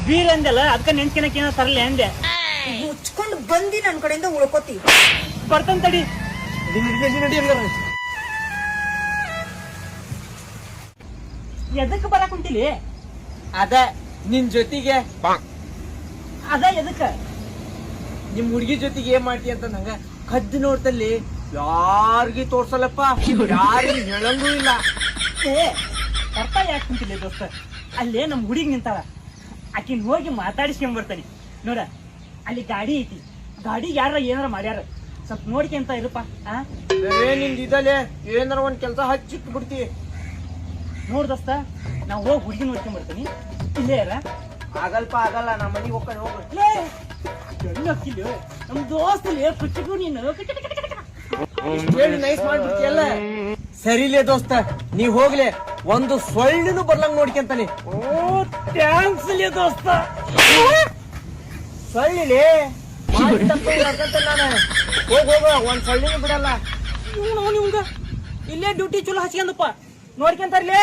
Beer ಅಂದಲ್ಲ ಅದಕ್ಕ ನೆನ್ಸ್ಕೊಳಕ್ ಏನೋ ತರಲಿ ಅಂದೆ. ಮುಚ್ಕೊಂಡು ಬಂದಿ ನನ್ ಕಡೆಯಿಂದ ಉಳ್ಕೋತಿ. ಬರ್ತಂತ ತಡಿ. ಎದಕ್ ಬರಾಕ್ ಕುಂತಿಲಿ? ಅದ ನಿನ್ ಜೊತೆಗೆ. ಅದ ಎದಕ್ಕ? ನಿಮ್ ಹುಡ್ಗಿ ಜೊತೆಗೆ ಏನ್ ಮಾಡ್ತಿ ಅಂತ ನಂಗ ಕದ್ದು ನೋಡ್ತಲ್ಲಿ ಯಾರಿಗಿ ತೋರ್ಸಲ್ಲಪ್ಪ, ಯಾರಿಗೂ ಹೇಳಂಗೂ ಇಲ್ಲ. ಅರ್ಥ ಯಾಕೆ ಕುಂತಿಲ್ಲ ದೋಸ್ತ? ಅಲ್ಲೇ ನಮ್ ಹುಡುಗಿ ನಿಂತಾಳ, ಆಕಿನ್ ಹೋಗಿ ಮಾತಾಡಿಸ್ಕೊಂಡ್ ಬರ್ತಾನೆ. ನೋಡ ಅಲ್ಲಿ ಗಾಡಿ ಐತಿ, ಗಾಡಿ ಯಾರ ಏನಾರ ಮಾಡ್ಯಾರ, ಸ್ವಲ್ಪ ನೋಡ್ಕೊಂತ ಇರಪ್ಪ. ನಿಂದ ಇದಲ್ಲೇ ಏನಾರ ಒಂದ್ ಕೆಲ್ಸ ಹಚ್ಚಿಟ್ಟು ಬಿಡ್ತಿ. ನೋಡ್ ದೋಸ್ತ, ನಾವ್ ಹೋಗಿ ಹುಡುಗಿ ನೋಡ್ಕೊಂಡ್ ಬರ್ತೀನಿ. ಇಲ್ಲೇ ಯಾರ ಆಗಲ್ಪ, ಆಗಲ್ಲ, ನಮ್ಮ ಮನೆಗೆ ಹೋಗ್ಕೊಂಡು ಹೋಗ್ರಿ. ನಮ್ ದೋಸ್ತಲ್ಲಿ ಕುಚ್ಚಿಗೂ ನೀನು ಹೇಳಿ ನೈಸ್ ಮಾಡ್ಬಿಡ್ತಿಯಲ್ಲ. ಸರಿಲೇ ದೋಸ್ತ, ನೀವ್ ಹೋಗ್ಲೆ, ಒಂದು ಸೊಳ್ಳಿನೂ ಬರ್ಲಂಗ್ ನೋಡ್ಕೊಂತಾನೆ. ಥ್ಯಾಂಕ್ಸ್ ಲೇ ದೋಸ್ತ. ಸೊಳ್ಳಿಲೇ ನಾನು ಹೋಗ ಒಂದ್ ಸೊಳ್ಳಿನೂ ಬಿಡಲ್ಲ. ನಿಮ್ಗ ಇಲ್ಲೇ ಡ್ಯೂಟಿ ಚಲೋ ಹಚ್ಕೊಂಡಪ್ಪ, ನೋಡ್ಕೊಂತಾರ್ಲೇ.